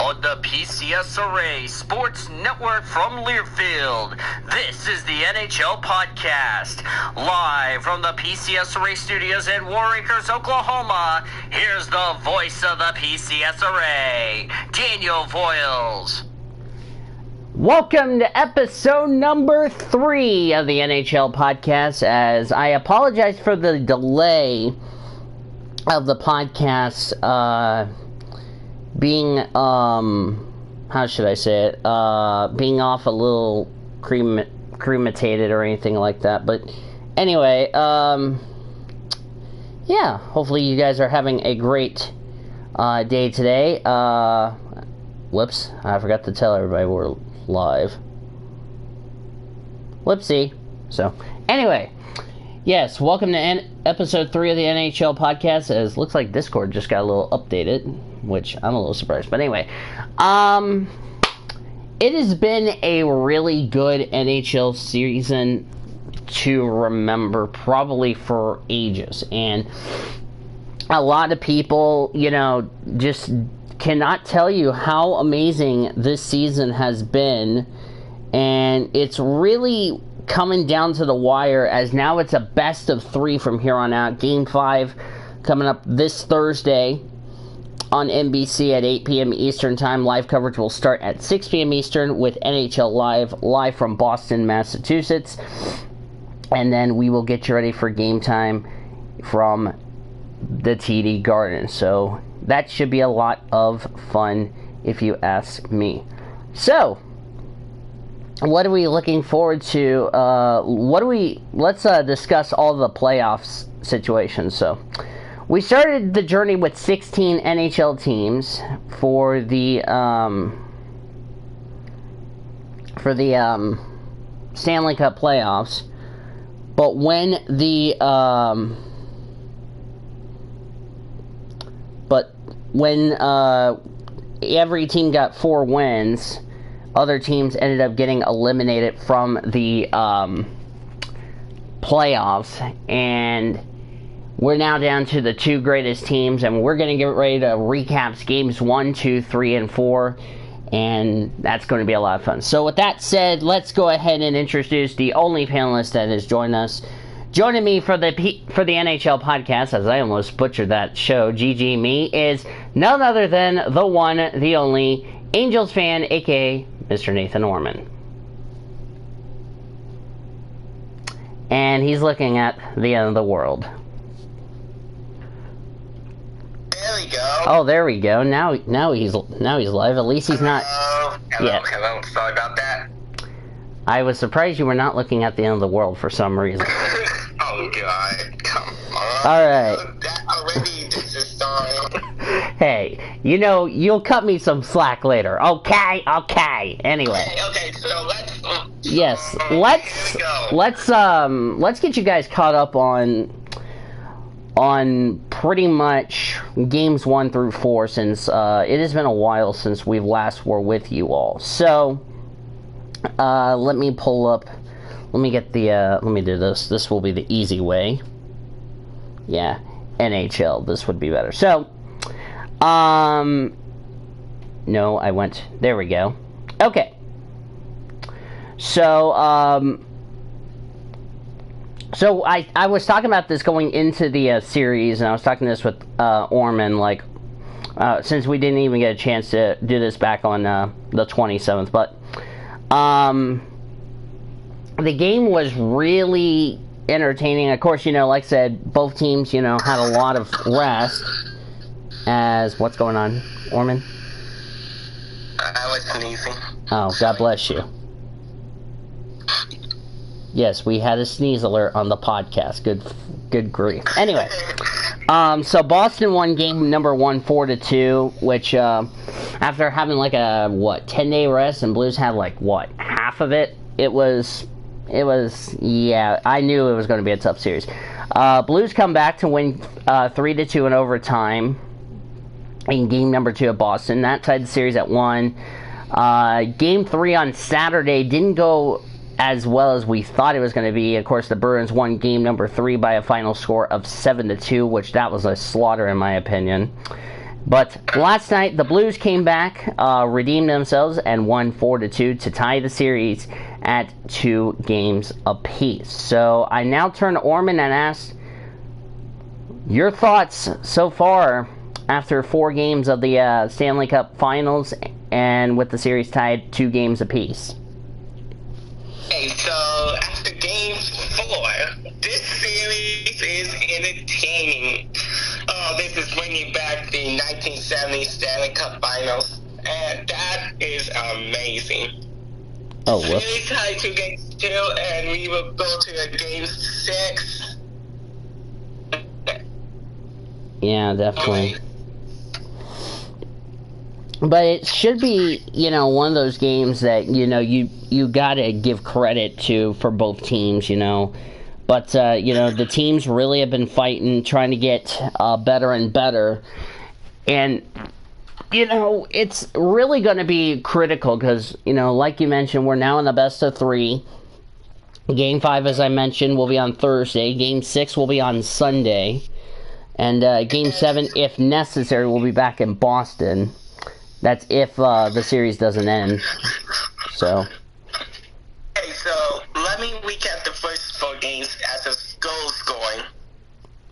on the PCS Array Sports Network from Learfield. This is the NHL Podcast. Live from the PCS Array Studios in War Acres, Oklahoma, here's the voice of the PCS Array, Daniel Voiles. Welcome to episode number 3 of the NHL Podcast, as I apologize for the delay of the podcast being, how should I say it, being off a little cremated or anything like that, but anyway, yeah, hopefully you guys are having a great day today. Whoops, I forgot to tell everybody we're live. Whoopsie. So, anyway, yes, welcome to episode 3 of the NHL Podcast, as looks like Discord just got a little updated, which I'm a little surprised. But anyway, it has been a really good NHL season to remember, probably for ages, and a lot of people, just cannot tell you how amazing this season has been, and it's really coming down to the wire, as now it's a best of 3 from here on out. Game 5 coming up this Thursday on NBC at 8 p.m. Eastern Time. Live coverage will start at 6 p.m. Eastern with NHL live from Boston, Massachusetts, and then we will get you ready for game time from the TD Garden. So that should be a lot of fun, if you ask me. So, what are we looking forward to? Let's discuss all the playoffs situations. So, we started the journey with 16 NHL teams for the Stanley Cup playoffs, but when every team got 4 wins, other teams ended up getting eliminated from the playoffs, and we're now down to the 2 greatest teams, and we're going to get ready to recap games 1, 2, 3, and 4, and that's going to be a lot of fun. So with that said, let's go ahead and introduce the only panelist that has joined us. Joining me for the NHL Podcast, as I almost butchered that show, GG Me, is none other than the one, the only, Angels fan, aka Mr. Nathan Orman. And he's looking at the end of the world. There we go. Oh, there we go. Now he's live. At least he's not. Hello. Sorry about that. I was surprised you were not looking at the end of the world for some reason. Oh God, come on. All right. That already just started. Hey, you'll cut me some slack later. Okay. Anyway. Okay. So let's get you guys caught up on pretty much games 1 through 4, since it has been a while since we last were with you all. So, let me do this. This will be the easy way. Yeah, NHL. This would be better. So, no, there we go. Okay. So, so I was talking about this going into the series, and I was talking this with Orman, since we didn't even get a chance to do this back on the 27th, but the game was really entertaining. Of course, like I said, both teams, had a lot of rest. As what's going on, Orman? I was sneezing. Oh, God bless you. Yes, we had a sneeze alert on the podcast. Good grief. Anyway, so Boston won game number 1 4-2, which after having 10-day rest, and Blues had half of it. It was yeah, I knew it was going to be a tough series. Blues come back to win 3-2 in overtime in game number 2 of Boston. That tied the series at 1. Game 3 on Saturday didn't go as well as we thought it was going to be. Of course, the Bruins won game number 3 by a final score of 7-2, which that was a slaughter in my opinion. But last night, the Blues came back, redeemed themselves, and won 4-2 to tie the series at 2 games apiece. So I now turn to Orman and ask your thoughts so far after 4 games of the Stanley Cup Finals and with the series tied 2 games apiece. Okay, so after game 4, this series is entertaining. This is bringing back the 1970 Stanley Cup Finals, and that is amazing. Oh, whoops. whoops. Series tied 2 games 2, and we will go to a game 6. Yeah, definitely. But it should be, one of those games that, you gotta give credit to for both teams, But, the teams really have been fighting, trying to get better and better. And, it's really going to be critical because, like you mentioned, we're now in the best of 3. Game 5, as I mentioned, will be on Thursday. Game 6 will be on Sunday. And Game 7, if necessary, will be back in Boston. That's if the series doesn't end. So. Okay, so let me recap the first 4 games as a goal scoring.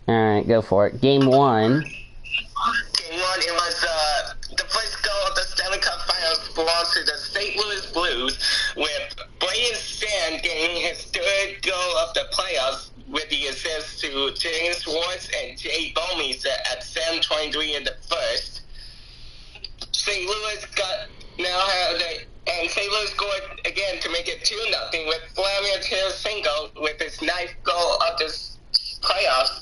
Alright, go for it. Game 1. Game 1, it was the first goal of the Stanley Cup Finals belongs to the St. Louis Blues, with Braden Sand getting his 3rd goal of the playoffs with the assist to James Schwartz and Jay Bomey at 7:23 in the first. St. Louis and St. Louis scored again to make it 2-0 with Vladimir Tarasenko with his 9th goal of this playoffs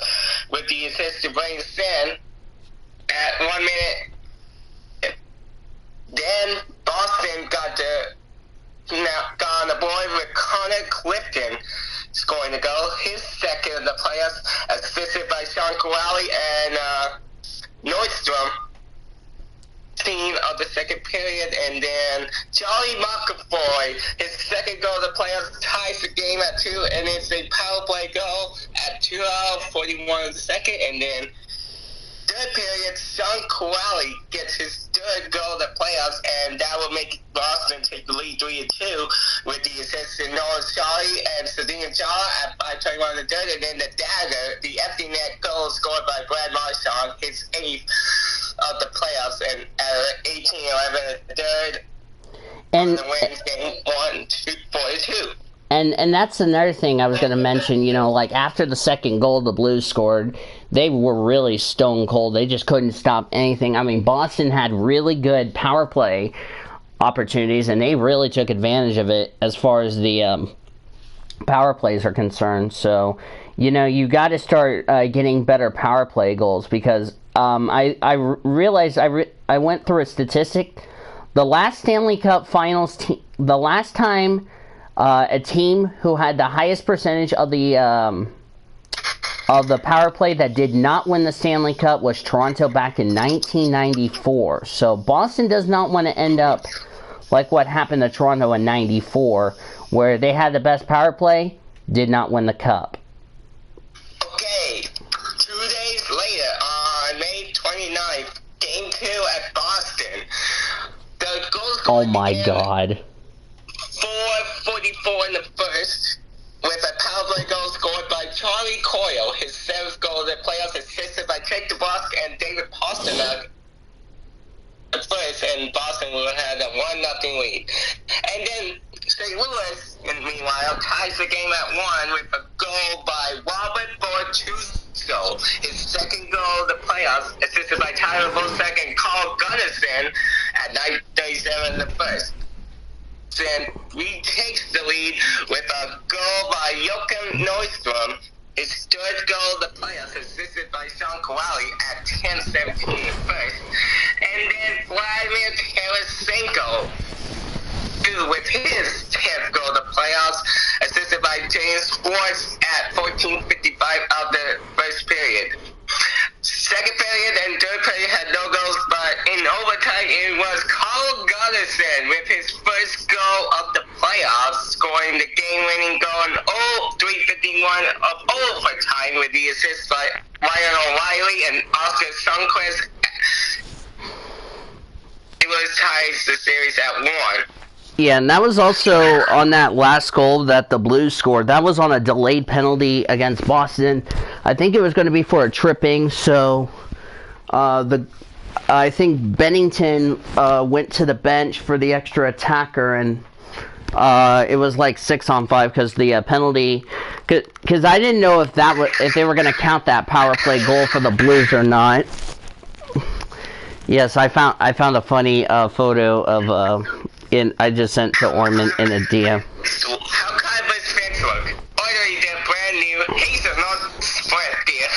with the assist to Braden Sand at 1 minute. Then Boston got on the board with Connor Clifton scoring the goal, his 2nd of the playoffs, assisted by Sean Kowali and Nordstrom. Of the second period, and then Charlie McAvoy, his 2nd goal of the playoffs, ties the game at 2, and it's a power play goal at 2:41 in the second, and then 3rd period, Sean Kowali gets his 3rd goal of the playoffs, and that will make Boston take the lead 3-2 with the assist to Noah Charlie and Sedina Jala at 5:21 in the 3rd, and then the dagger, the empty net goal scored by Brad Marchand, his 8th of the playoffs, and 18-11 in the 3rd, and the wins game 1-4-2. And that's another thing I was going to mention, like after the 2nd goal the Blues scored, they were really stone cold. They just couldn't stop anything. I mean, Boston had really good power play opportunities, and they really took advantage of it as far as the power plays are concerned. So, you got to start getting better power play goals because I realized I went through a statistic. The last Stanley Cup Finals, the last time a team who had the highest percentage of the power play that did not win the Stanley Cup was Toronto back in 1994. So Boston does not want to end up like what happened to Toronto in 94, where they had the best power play, did not win the cup. Okay, 2 days later, on May 29th, Game 2 at Boston. The goals Oh my God. 4:44 in the first, with a power play goal scored by Charlie Coyle, his 7th goal of the playoffs, assisted by Jake DeBrusk and David Pastrnak. First, and Boston will have a 1-0 lead. And then St. Louis, meanwhile, ties the game at 1 with a goal by Robert Bortuzzo, his 2nd goal of the playoffs, assisted by Tyler Bozak and Carl Gunnarsson at 9:37 in the first. Then retakes the lead with a goal by Joachim Nordstrom, his 3rd goal of the playoffs, assisted by Sean Kowali at 10:17 in the first. And then Vladimir Tarasenko, with his 10th goal of the playoffs, assisted by James Schwartz at 14:55 of the first period. 2nd period and 3rd period had no goals, but in overtime it was Carl Gunnarsson with his 1st goal of the playoffs, scoring the game-winning goal in 3:51 of overtime with the assist by Ryan O'Reilly and Oscar Sundqvist ties the series at 1. Yeah, and that was also on that last goal that the Blues scored. That was on a delayed penalty against Boston. I think it was going to be for a tripping, so I think Bennington went to the bench for the extra attacker, and it was like 6-on-5 because the penalty. Because I didn't know if they were going to count that power play goal for the Blues or not. Yes, I found a funny photo of I just sent to Orman in a DM. How kind of his fence look? Already they're brand new. He's not split there.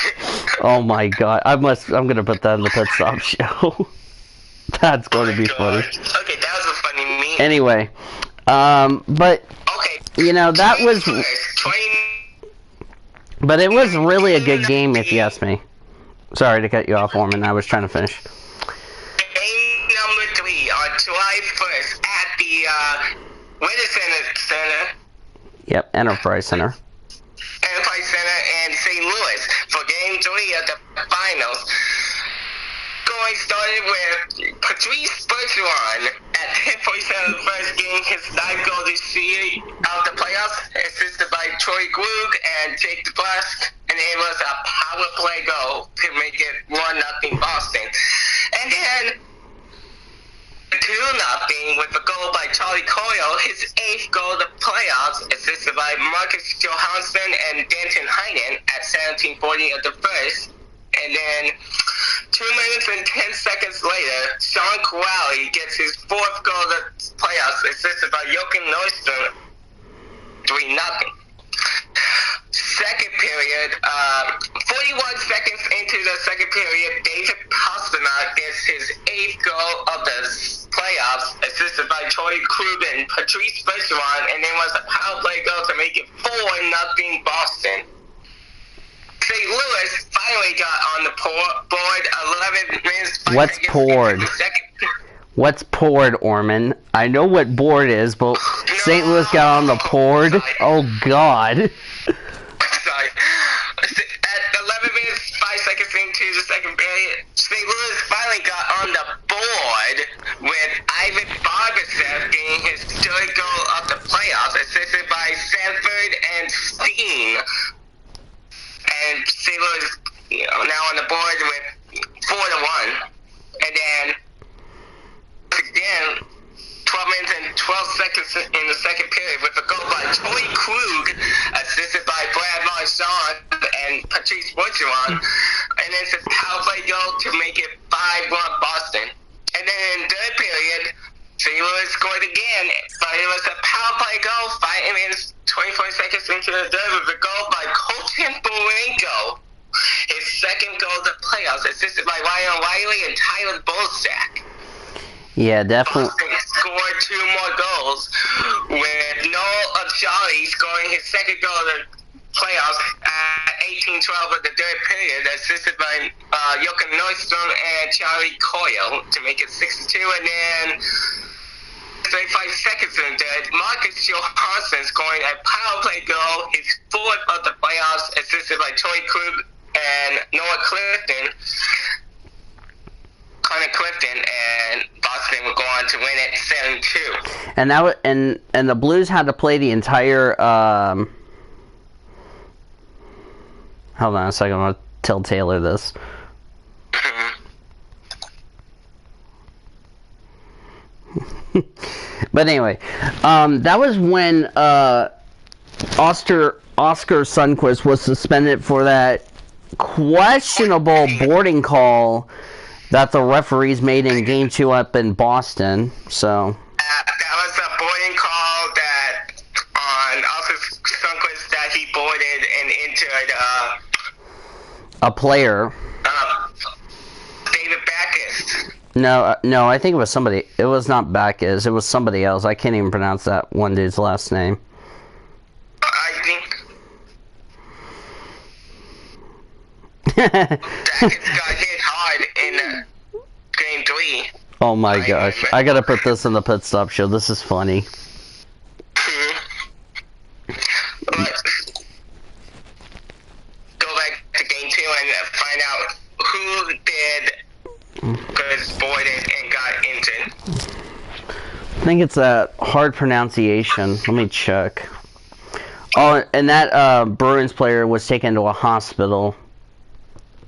Oh my god! I'm gonna put that in the pit stop show. That's going to be funny. Okay, that was a funny meme. Anyway, but okay, that was. But it was really a good game, if you ask me. Sorry to cut you off, Orman. I was trying to finish. Game number 3 on July 1st at the Winter Center. Yep, Enterprise Center. Enterprise Center in St. Louis for Game 3 of the finals. Going started with Patrice Bergeron at 10:47 of the first game. His 9th goal this year of the playoffs, assisted by Troy Krug and Jake DeBrusk, and it was a power play goal to make it 1-0 Boston. And then 2-0 with a goal by Charlie Coyle, his 8th goal of the playoffs, assisted by Marcus Johansson and Denton Heinen at 17:40 of the first. And then 2 minutes and 10 seconds later, Sean Crowley gets his 4th goal of the playoffs, assisted by Joachim Nordstrom, 3-0. Second period, 41 seconds into the second period, David Pastrnak gets his 8th goal of the playoffs, assisted by Troy Krug and Patrice Bergeron, and then was a power play goal to make it 4-0 Boston. St. Louis finally got on the board 11 minutes. What's poured? What's poured, Orman? I know what board is, but St. Louis got on the board. Sorry. Oh God. Sorry. At 11 minutes, 5 seconds into the second period, St. Louis finally got on the board with Ivan Barbashev getting his 3rd goal of the playoffs, assisted by Sanford and Steen. And St. Louis, now on the board with 4-1. And then, again, 12 minutes and 12 seconds in the second period with a goal by Troy Krug, assisted by Brad Marchand and Patrice Bergeron. And then it's a power play goal to make it 5-1 Boston. And then in the third period, St. Louis scored again, but it was a power play goal, 5 minutes, 24 seconds into the third with a goal by Colton Burenko. His 2nd goal of the playoffs, assisted by Ryan Riley and Tyler Bolsack. Yeah, definitely. Boston scored 2 more goals, with Noel Acciari scoring his 2nd goal of the playoffs at 18:12 of the third period, assisted by Joachim Nordstrom and Charlie Coyle to make it 6-2, and then 35 seconds in there, Marcus Johansson scoring a power play goal, his 4th of the playoffs, assisted by Troy Krug and Noah Connor Clifton, and Boston would go on to win it 7-2. And that and the Blues had to play the entire. Hold on a second. I'm gonna tell Taylor this. But anyway, that was when Oscar Sundqvist was suspended for that questionable boarding call that the referees made in Game 2 up in Boston. So that was a boarding call that on Oscar Sundqvist that he boarded and entered a player. David Backus. No, I think it was somebody. It was not Backus. It was somebody else. I can't even pronounce that one dude's last name. I think Backus got hit hard in Game 3. Oh my gosh. I gotta put this in the pit stop show. This is funny. Let's go back to Game 2 and find out who did because boarded and got injured. I think it's a hard pronunciation. Let me check. Oh, and that Bruins player was taken to a hospital.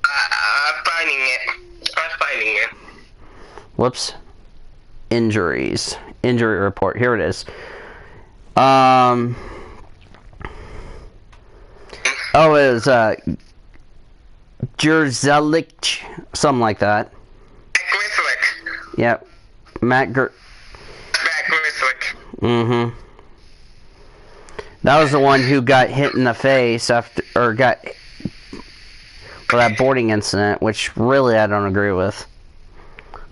I'm finding it. Whoops. Injuries. Injury report. Here it is. Oh, it was Jerzelik, something like that. Grislick. Yep. Matt Grislick. Mm-hmm. That was the one who got hit in the face for that boarding incident, which really I don't agree with.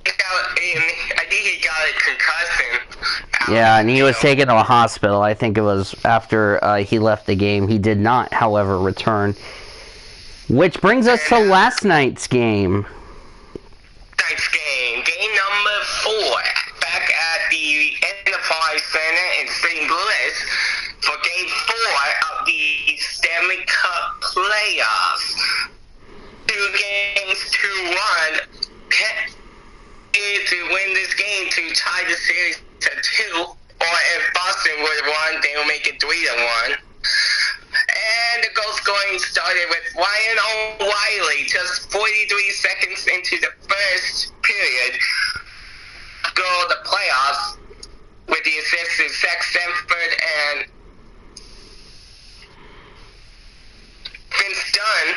I think he got a concussion. Yeah, and he was taken to a hospital. I think it was after he left the game. He did not, however, return. Which brings us to last night's game. Game number 4, back at the Enterprise Center in St. Louis for Game 4 of the Stanley Cup playoffs. 2 games to 1. Pitt needed to win this game to tie the series to 2, or if Boston would have won, they will make it 3-1. And the goal scoring started with Ryan O'Reilly just 43 seconds into the first period. Goal of the playoffs with the assist to Zach Sanford and Vince Dunn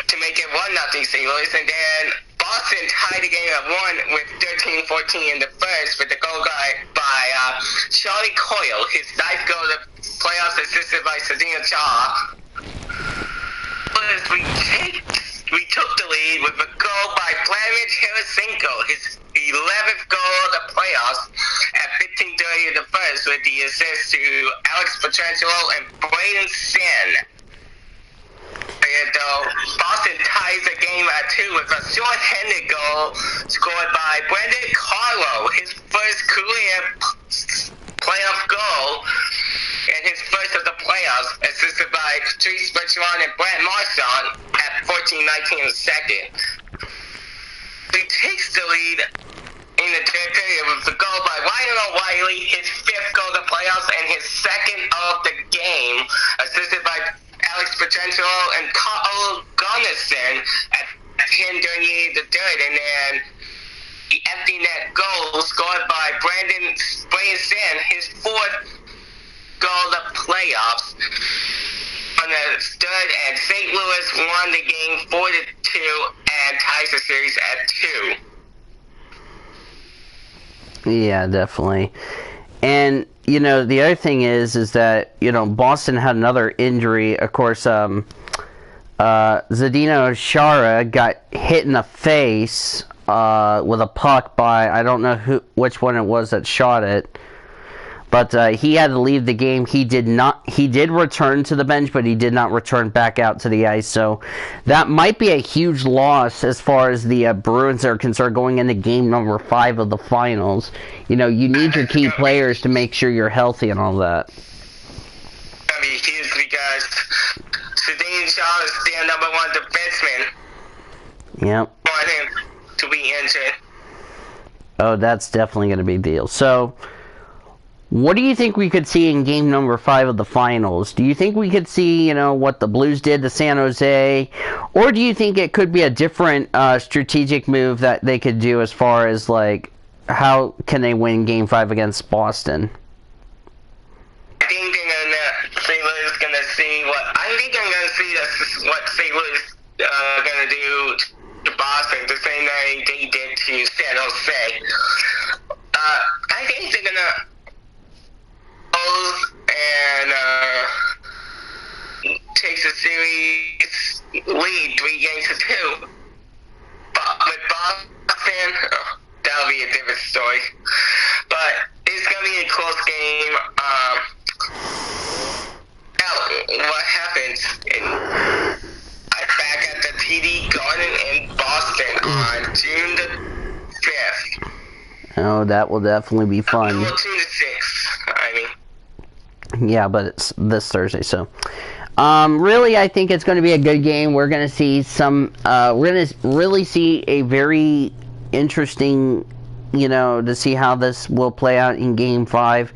to make it 1-0 St. Louis, and then Boston tied the game at 1 with 13-14 in the first with the goal by Charlie Coyle, his 9th goal of the playoffs, assisted by Sedina Shaw. We took the lead with a goal by Vladimir Tarasenko, his 11th goal of the playoffs at 15:30 in the first with the assist to Alex Pietrangelo and Braden Sen. Though Boston ties the game at 2 with a short-handed goal scored by Brendan Carlo, his first career playoff goal and his first of the playoffs, assisted by Patrice Bergeron and Brett Marchand at 14:19 in the second. He takes the lead in the third period with the goal by Ryan O'Reilly, his 5th goal of the playoffs and his 2nd of the game, assisted by Alex Pietrangelo and Carl Gunnarson at 10:38 in the third, and then the empty net goal scored by Brandon Sen, his 4th goal of the playoffs on the third, and St. Louis won the game 4-2 and ties the series at 2. Yeah, definitely. And, you know, the other thing is that, you know, Boston had another injury. Of course, Zdeno Chara got hit in the face with a puck by, I don't know which one it was that shot it. But he had to leave the game. He did return to the bench, but he did not return back out to the ice. So that might be a huge loss as far as the Bruins are concerned going into game number 5 of the finals. You know, you need your key players to make sure you're healthy and all that. I mean, huge because Sedin Shaw is their number 1 defenseman. Yep. Want him to be injured. Oh, that's definitely going to be a deal. So, what do you think we could see in game number 5 of the finals? Do you think we could see, you know, what the Blues did to San Jose? Or do you think it could be a different strategic move that they could do as far as, like, how can they win game 5 against Boston? I think St. Louis is going to see what St. Louis going to do to Boston the same way they did to San Jose. I think they're going to and takes a series lead 3-2. But with Boston, that'll be a different story. But it's gonna be a close game. Now, what happens back at the TD Garden in Boston on June the 5th? Oh, that will definitely be fun. Well, 2 to 6. I mean. Yeah, but it's this Thursday, so really, I think it's going to be a good game. We're going to see we're going to really see a very interesting to see how this will play out in Game 5.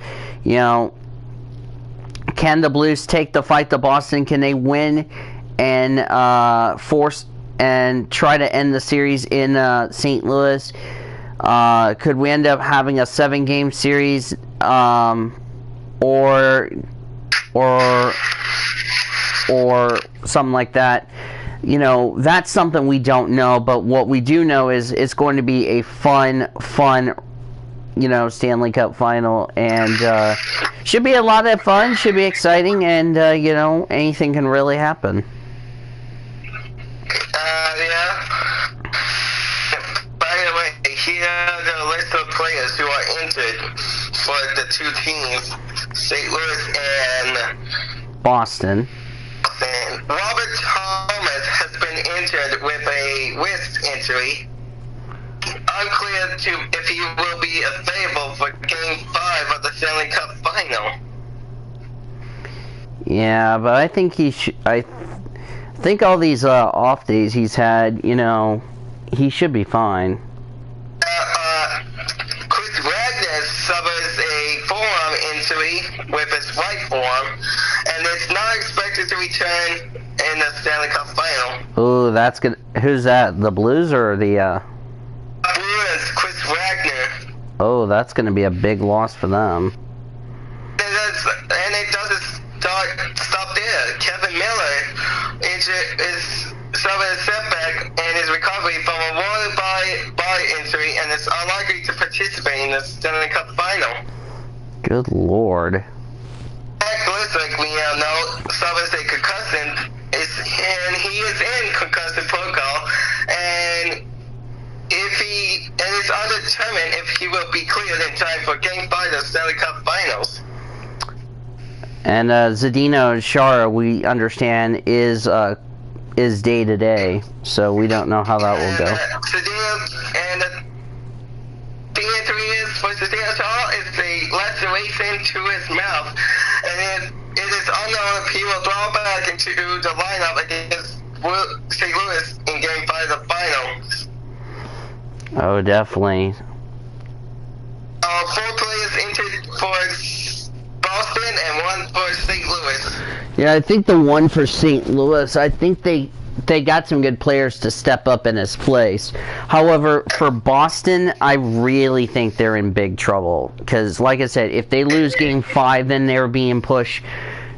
Can the Blues take the fight to Boston? Can they win and force and try to end the series in St. Louis? Could we end up having a 7-game series, or something like that? That's something we don't know, but what we do know is it's going to be a fun, Stanley Cup final, and should be a lot of fun, should be exciting, and, anything can really happen. Yeah. By the way, here are the list of players who are injured for the two teams, St. Louis and Boston. Robert Thomas has been injured with a wrist injury. Unclear if he will be available for Game 5 of the Stanley Cup Final. Yeah, but I think I think all these off days he's had, he should be fine. Chris Wagner suffers a forearm injury with his right forearm, and is not expected to return in the Stanley Cup Final. Oh, that's good. Who's that? The Blues or the? Bruins, Chris Wagner. Oh, that's going to be a big loss for them. And it doesn't stop there. Kevin Miller is suffering a setback in his recovery from a lower body injury, and is unlikely to participate in the Stanley Cup Final. Good Lord. Zach Glissick, we now know, suffers a concussion, and he is in concussion protocol, and it's undetermined if he will be cleared in time for Game 5 of the Stanley Cup Finals. And Zdeno Chara, we understand, is day-to-day, so we don't know how that will go. The injury is for Zdeno Chara is a laceration to his mouth, and it is unknown if he will draw back into the lineup against St. Louis in Game 5 of the Finals. Oh, definitely. 4 players injured for Boston and 1 for St. Louis. Yeah, I think the one for St. Louis, I think they got some good players to step up in his place. However, for Boston, I really think they're in big trouble. Because, like I said, if they lose Game 5, then they're being pushed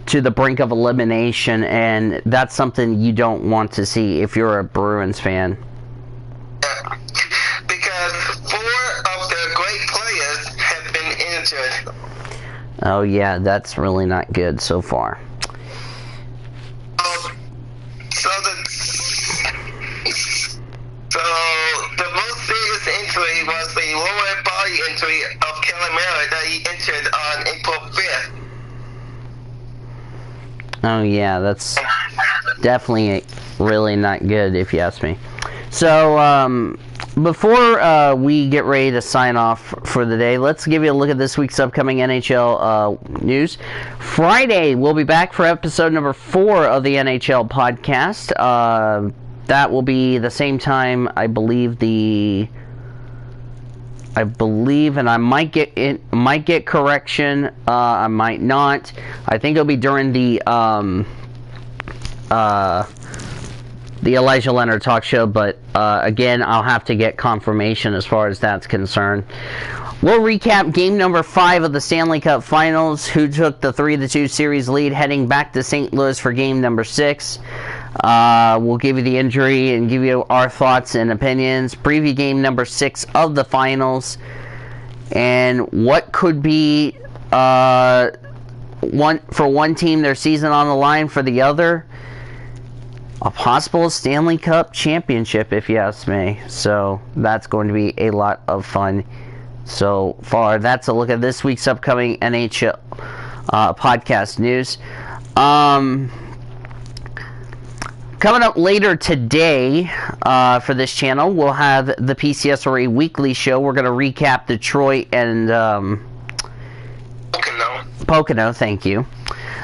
to the brink of elimination, and that's something you don't want to see if you're a Bruins fan. Yeah. Because 4 of their great players have been injured. Oh yeah, that's really not good so far. So the most serious injury was the lower body injury of Kevin Miller that he injured on April 5th. Oh yeah, that's definitely really not good if you ask me. So, before we get ready to sign off for the day, let's give you a look at this week's upcoming NHL news. Friday, we'll be back for episode number 4 of the NHL podcast. That will be the same time, I believe, and I might get correction. I might not. I think it'll be during the Elijah Leonard talk show, but again, I'll have to get confirmation as far as that's concerned. We'll recap game number 5 of the Stanley Cup Finals, who took the 3-2 series lead heading back to St. Louis for game number 6. We'll give you the injury and give you our thoughts and opinions, preview game number 6 of the finals, and what could be one team, their season on the line, for the other, a possible Stanley Cup championship, if you ask me. So that's going to be a lot of fun. So far, that's a look at this week's upcoming NHL podcast news. Coming up later today for this channel, we'll have the PCSRA Weekly Show. We're going to recap Detroit and Pocono, thank you.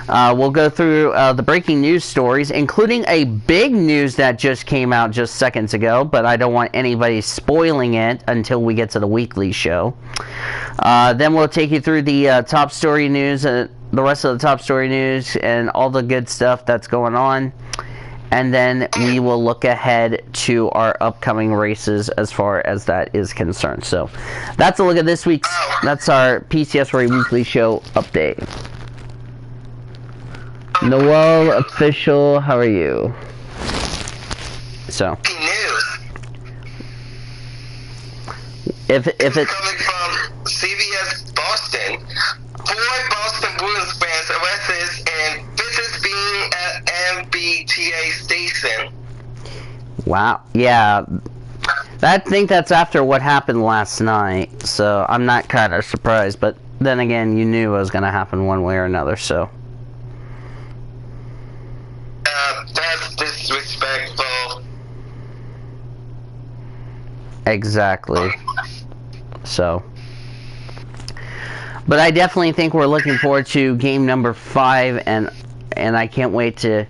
We'll go through the breaking news stories, including a big news that just came out just seconds ago, but I don't want anybody spoiling it until we get to the weekly show. Then we'll take you through the top story news, the rest of the top story news, and all the good stuff that's going on. And then we will look ahead to our upcoming races as far as that is concerned. So that's a look at this week's, that's our PCS Ray Weekly Show update. Noel Official, how are you? So if it coming from CBS Boston, 4 Boston Bruins fans arrested and visits being at MBTA station. Wow, yeah, I think that's after what happened last night, so I'm not kind of surprised, but then again, you knew it was going to happen one way or another, so. That's disrespectful. Exactly. So. But I definitely think we're looking forward to game number 5, and I can't wait to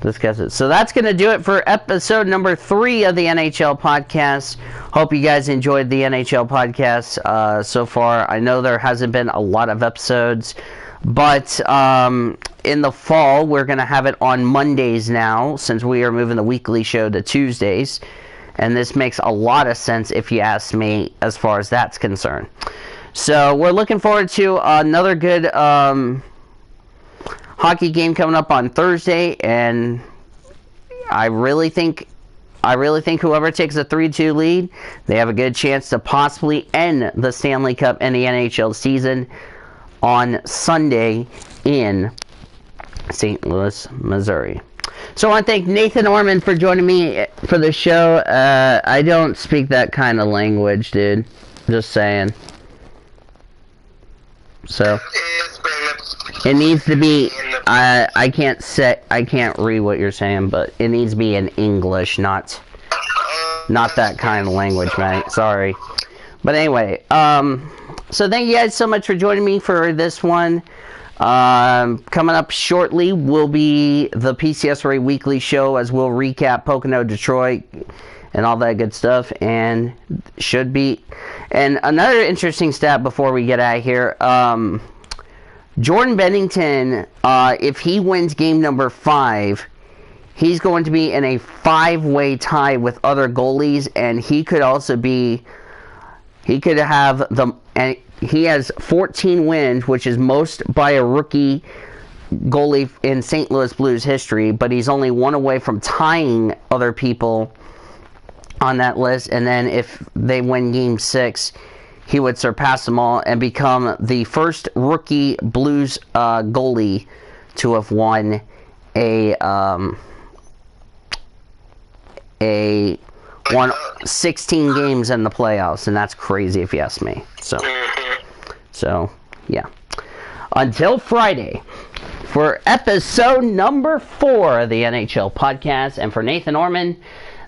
discuss it. So that's going to do it for episode number 3 of the NHL Podcast. Hope you guys enjoyed the NHL Podcast so far. I know there hasn't been a lot of episodes, but in the fall, we're going to have it on Mondays now, since we are moving the weekly show to Tuesdays. And this makes a lot of sense, if you ask me, as far as that's concerned. So we're looking forward to another good hockey game coming up on Thursday, and I really think whoever takes a 3-2 lead, they have a good chance to possibly end the Stanley Cup and the NHL season on Sunday in St. Louis, Missouri. So I want to thank Nathan Orman for joining me for the show. I don't speak that kind of language, dude. Just saying. So it needs to be. I can't read what you're saying, but it needs to be in English, not that kind of language, mate. Sorry. But anyway, so thank you guys so much for joining me for this one. Coming up shortly will be the PCS Ray Weekly Show, as we'll recap Pocono, Detroit, and all that good stuff, and should be. And another interesting stat before we get out of here, Jordan Bennington, if he wins game number 5, he's going to be in a 5-way tie with other goalies, and he could have and he has 14 wins, which is most by a rookie goalie in St. Louis Blues history, but he's only one away from tying other people on that list. And then if they win game 6, he would surpass them all and become the first rookie Blues goalie to have won won 16 games in the playoffs, and that's crazy if you ask me. So yeah. Until Friday, for episode number 4 of the NHL Podcast, and for Nathan Orman,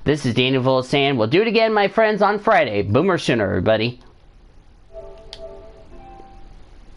this is Daniel Volsan. We'll do it again, my friends, on Friday. Boomer Sooner, everybody.